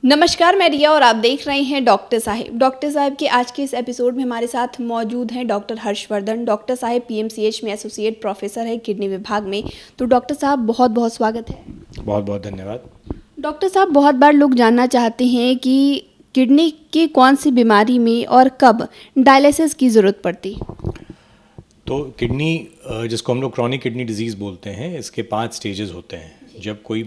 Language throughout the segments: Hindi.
नमस्कार, मैं रिया और आप देख रहे हैं डॉक्टर साहिब। डॉक्टर साहिब के आज के इस एपिसोड में हमारे साथ मौजूद हैं doctor Harshvardhan. Doctor Sahib PMCH में एसोसिएट प्रोफेसर है किडनी विभाग में। तो डॉक्टर साहब बहुत बहुत स्वागत है। बहुत बहुत धन्यवाद। डॉक्टर साहब, बहुत बार लोग जानना चाहते हैं कि किडनी की कौन सी बीमारी में और कब डायलिसिस की ज़रूरत पड़ती। तो किडनी जिसको हम लोग क्रॉनिक किडनी डिजीज़ बोलते हैं, इसके 5 स्टेजेस होते हैं। जब कोई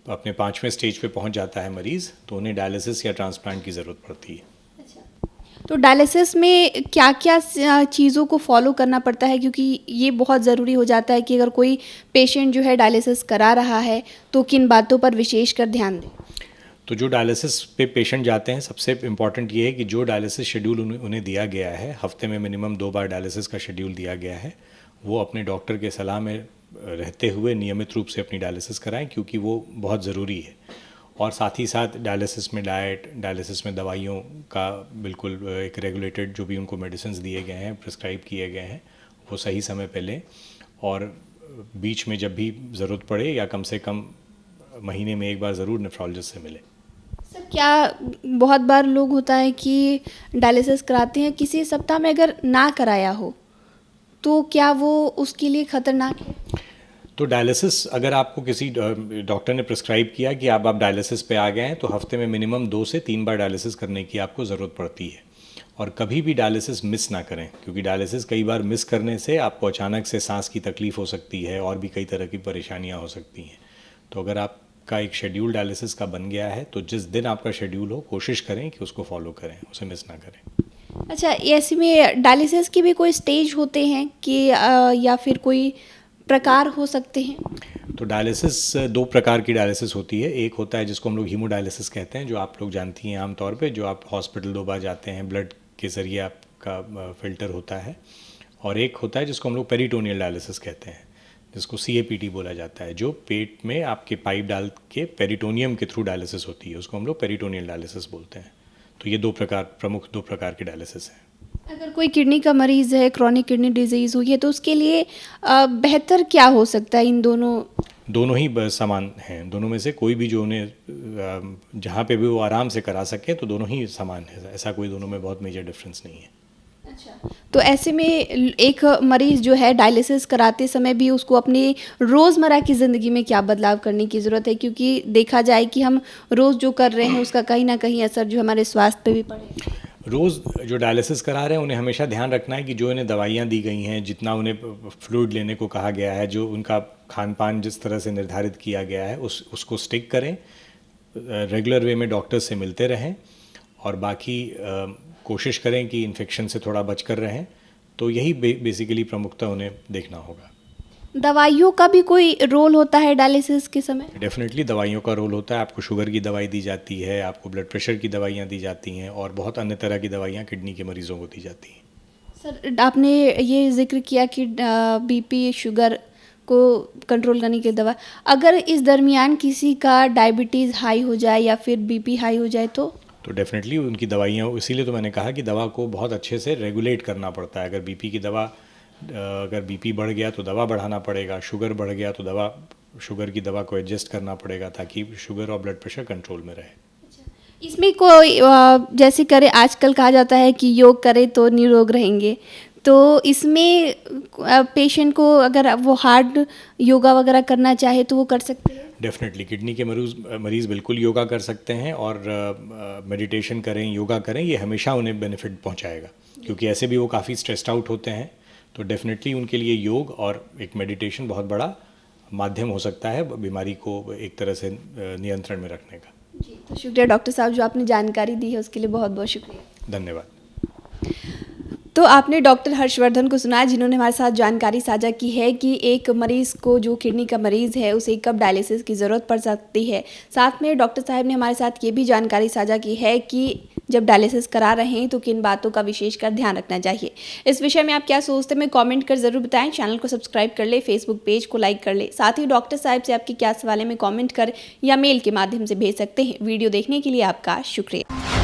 अपने 5वें स्टेज पे पहुंच जाता है मरीज़, तो उन्हें डायलिसिस या ट्रांसप्लांट की ज़रूरत पड़ती है। तो डायलिसिस में क्या क्या चीज़ों को फॉलो करना पड़ता है, क्योंकि ये बहुत ज़रूरी हो जाता है कि अगर कोई पेशेंट जो है डायलिसिस करा रहा है तो किन बातों पर विशेष कर ध्यान दें। तो जो डायलिसिस पे पेशेंट जाते हैं, सबसे इम्पॉर्टेंट ये है कि जो डायलिसिस शेड्यूल उन्हें दिया गया है, हफ्ते में मिनिमम 2 बार डायलिसिस का शेड्यूल दिया गया है, वो अपने डॉक्टर के सलाह में रहते हुए नियमित रूप से अपनी डायलिसिस कराएं, क्योंकि वो बहुत ज़रूरी है। और साथ ही साथ डायलिसिस में डाइट, डायलिसिस में दवाइयों का बिल्कुल एक रेगुलेटेड जो भी उनको मेडिसिन दिए गए हैं, प्रिस्क्राइब किए गए हैं, वो सही समय पे लें। और बीच में जब भी ज़रूरत पड़े या कम से कम महीने में एक बार ज़रूर नेफ्रोलॉजिस्ट से मिले। सर, क्या बहुत बार लोग होता है कि डायलिसिस कराते हैं, किसी सप्ताह में अगर ना कराया हो तो क्या वो उसके लिए खतरनाक है? तो डायलिसिस अगर आपको किसी डॉक्टर ने प्रिस्क्राइब किया कि आप डायलिसिस पे आ गए हैं, तो हफ्ते में मिनिमम 2 से 3 बार डायलिसिस करने की आपको ज़रूरत पड़ती है। और कभी भी डायलिसिस मिस ना करें, क्योंकि डायलिसिस कई बार मिस करने से आपको अचानक से सांस की तकलीफ़ हो सकती है और भी कई तरह की परेशानियां हो सकती हैं। तो अगर आपका एक शेड्यूल डायलिसिस का बन गया है, तो जिस दिन आपका शेड्यूल हो, कोशिश करें कि उसको फॉलो करें, उसे मिस ना करें। अच्छा, ऐसे में डायलिसिस के भी कोई स्टेज होते हैं कि या फिर कोई प्रकार हो सकते हैं? तो डायलिसिस 2 प्रकार की डायलिसिस होती है। एक होता है जिसको हम लोग हीमोडायलिसिस कहते हैं, जो आप लोग जानती हैं आमतौर पे, जो आप हॉस्पिटल 2 बार जाते हैं, ब्लड के ज़रिए आपका फ़िल्टर होता है। और एक होता है जिसको हम लोग पेरिटोनियल डायलिसिस कहते हैं, जिसको CAPT बोला जाता है, जो पेट में आपके पाइप डाल के पेरिटोनियम के थ्रू डायलिसिस होती है, उसको हम लोग पेरिटोनियल डायलिसिस बोलते हैं। तो ये प्रमुख 2 प्रकार की डायलिसिस हैं। अगर कोई किडनी का मरीज़ है, क्रॉनिक किडनी डिजीज़ हुई है, तो उसके लिए बेहतर क्या हो सकता है इन दोनों ही समान हैं। दोनों में से कोई भी जो उन्हें जहाँ पे भी वो आराम से करा सके, तो दोनों ही समान है। ऐसा कोई दोनों में बहुत मेजर डिफरेंस नहीं है। अच्छा, तो ऐसे में एक मरीज़ जो है डायलिसिस कराते समय भी उसको अपनी रोज़मर्रा की ज़िंदगी में क्या बदलाव करने की ज़रूरत है, क्योंकि देखा जाए कि हम रोज़ जो कर रहे हैं उसका कहीं ना कहीं असर जो हमारे स्वास्थ्य पे भी पड़े। रोज़ जो डायलिसिस करा रहे हैं, उन्हें हमेशा ध्यान रखना है कि जो इन्हें दवाइयाँ दी गई हैं, जितना उन्हें फ्लूइड लेने को कहा गया है, जो उनका खान पान जिस तरह से निर्धारित किया गया है, उसको स्टिक करें, रेगुलर वे में डॉक्टर से मिलते रहें, और बाकी कोशिश करें कि इन्फेक्शन से थोड़ा बचकर रहें। तो यही बेसिकली प्रमुखता उन्हें देखना होगा। दवाइयों का भी कोई रोल होता है डायलिसिस के समय? डेफिनेटली दवाइयों का रोल होता है। आपको शुगर की दवाई दी जाती है, आपको ब्लड प्रेशर की दवाइयाँ दी जाती हैं, और बहुत अन्य तरह की दवाइयाँ किडनी के मरीजों को दी जाती हैं। सर, आपने ये जिक्र किया कि बीपी शुगर को कंट्रोल करने की दवा, अगर इस दरमियान किसी का डायबिटीज़ हाई हो जाए या फिर बीपी हाई हो जाए तो डेफिनेटली उनकी दवाइयाँ, इसीलिए तो मैंने कहा कि दवा को बहुत अच्छे से रेगुलेट करना पड़ता है। अगर बीपी की दवा, अगर बीपी बढ़ गया तो दवा बढ़ाना पड़ेगा, शुगर बढ़ गया तो शुगर की दवा को एडजस्ट करना पड़ेगा, ताकि शुगर और ब्लड प्रेशर कंट्रोल में रहे। इसमें कोई जैसे करे, आजकल कहा जाता है कि योग करे तो निरोग रहेंगे, तो इसमें पेशेंट को अगर वो हार्ड योगा वगैरह करना चाहे तो वो कर सकते हैं? डेफिनेटली किडनी के मरीज़ बिल्कुल योगा कर सकते हैं, और मेडिटेशन करें, योगा करें, ये हमेशा उन्हें बेनिफिट पहुंचाएगा, क्योंकि ऐसे भी वो काफ़ी स्ट्रेस्ड आउट होते हैं। तो डेफिनेटली उनके लिए योग और एक मेडिटेशन बहुत बड़ा माध्यम हो सकता है बीमारी को एक तरह से नियंत्रण में रखने का। जी, तो शुक्रिया डॉक्टर साहब, जो आपने जानकारी दी है उसके लिए बहुत बहुत शुक्रिया। धन्यवाद। तो आपने डॉक्टर हर्षवर्धन को सुना, जिन्होंने हमारे साथ जानकारी साझा की है कि एक मरीज़ को, जो किडनी का मरीज़ है, उसे कब डायलिसिस की ज़रूरत पड़ सकती है। साथ में डॉक्टर साहब ने हमारे साथ ये भी जानकारी साझा की है कि जब डायलिसिस करा रहे हैं तो किन बातों का विशेषकर ध्यान रखना चाहिए। इस विषय में आप क्या सोचते हैं, कमेंट कर ज़रूर बताएं। चैनल को सब्सक्राइब कर ले, फेसबुक पेज को लाइक कर ले। साथ ही डॉक्टर साहब से आपके क्या सवाल है, में कमेंट कर या मेल के माध्यम से भेज सकते हैं। वीडियो देखने के लिए आपका शुक्रिया।